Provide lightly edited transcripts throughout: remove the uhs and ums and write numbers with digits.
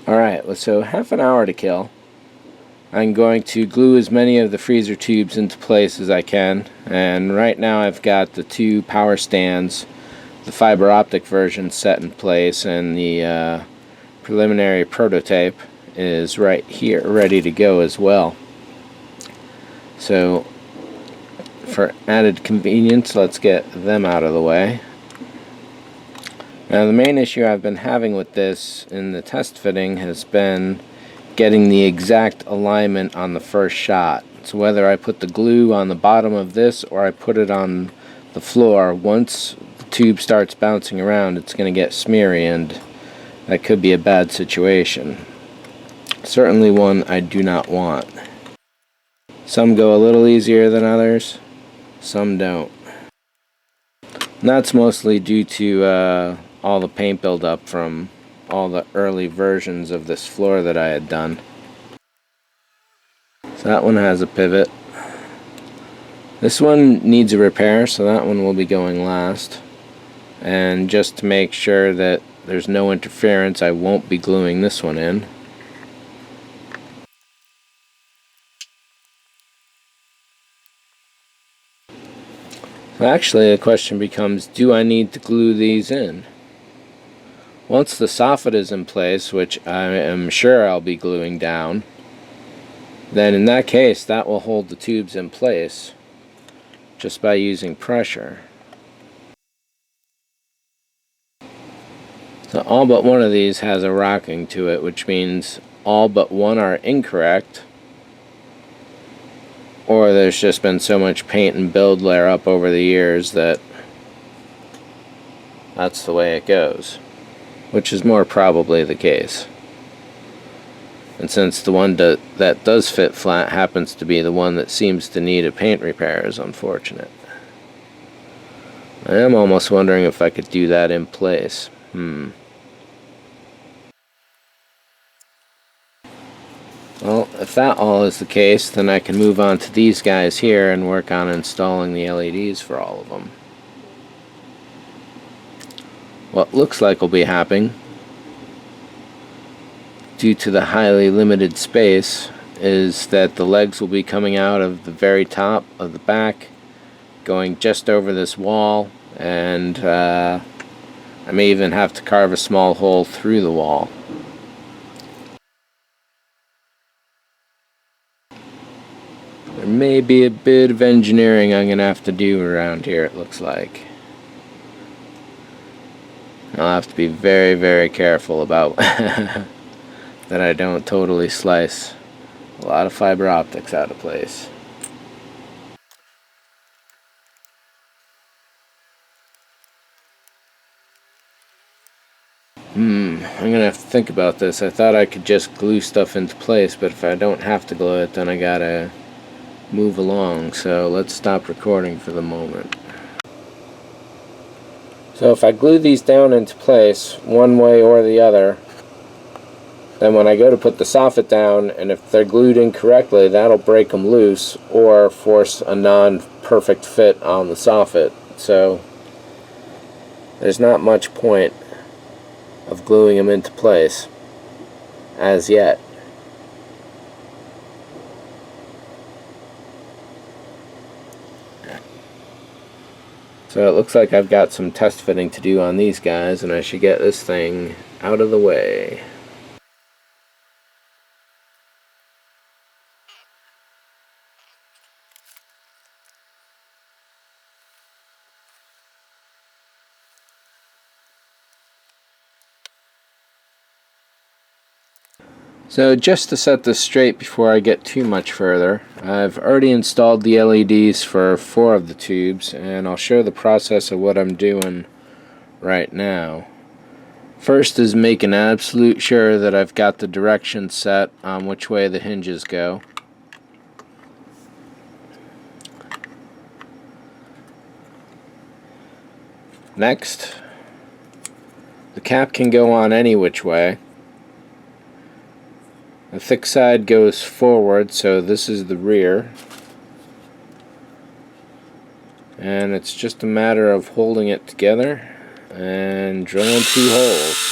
Alright, so half an hour to kill. I'm going to glue as many of the freezer tubes into place as I can, and right now I've got the two power stands, the fiber optic version set in place, and the preliminary prototype is right here ready to go as well. So for added convenience, let's get them out of the way. Now the main issue I've been having with this in the test fitting has been getting the exact alignment on the first shot. So whether I put the glue on the bottom of this or I put it on the floor, once the tube starts bouncing around it's going to get smeary, and that could be a bad situation. Certainly one I do not want. Some go a little easier than others, some don't. And that's mostly due to all the paint buildup from all the early versions of this floor that I had done. So that one has a pivot. This one needs a repair, so that one will be going last. And just to make sure that there's no interference, I won't be gluing this one in. So actually the question becomes, do I need to glue these in? Once the soffit is in place, which I am sure I'll be gluing down, then in that case that will hold the tubes in place just by using pressure. So all but one of these has a rocking to it, which means all but one are incorrect, or there's just been so much paint and build layer up over the years that that's the way it goes, which is more probably the case. And since the one that does fit flat happens to be the one that seems to need a paint repair, is unfortunate. I am almost wondering if I could do that in place. Well, if that all is the case, then I can move on to these guys here and work on installing the LEDs for all of them. What looks like will be happening, due to the highly limited space, is that the legs will be coming out of the very top of the back, going just over this wall, and I may even have to carve a small hole through the wall. There may be a bit of engineering I'm going to have to do around here, it looks like. I'll have to be very, very careful about that I don't totally slice a lot of fiber optics out of place. I'm gonna have to think about this. I thought I could just glue stuff into place, but if I don't have to glue it, then I gotta move along. So let's stop recording for the moment. So if I glue these down into place one way or the other, then when I go to put the soffit down, and if they're glued incorrectly, that'll break them loose or force a non-perfect fit on the soffit. So there's not much point of gluing them into place as yet. So it looks like I've got some test fitting to do on these guys, and I should get this thing out of the way. So just to set this straight before I get too much further, I've already installed the LEDs for 4 of the tubes, and I'll show the process of what I'm doing right now. First is making absolute sure that I've got the direction set on which way the hinges go. Next, the cap can go on any which way. The thick side goes forward, so this is the rear. And it's just a matter of holding it together and drilling 2 holes.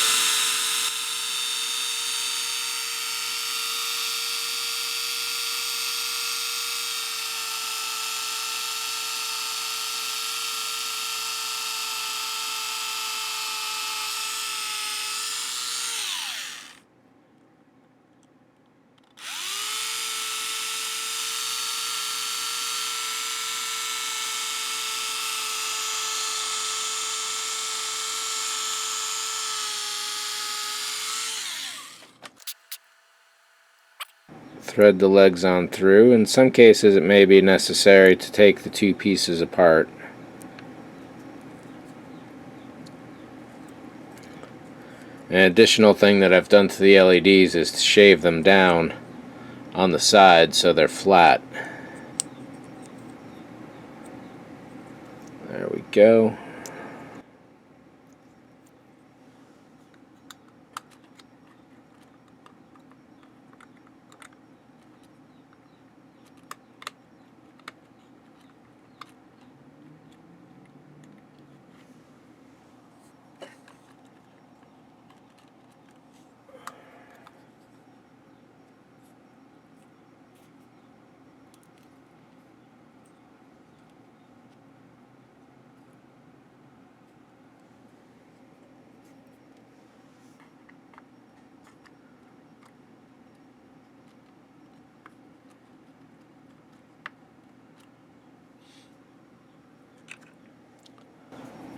thread the legs on through. In some cases it may be necessary to take the two pieces apart. An additional thing that I've done to the LEDs is to shave them down on the side so they're flat. There we go.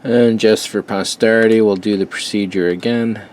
And just for posterity, we'll do the procedure again.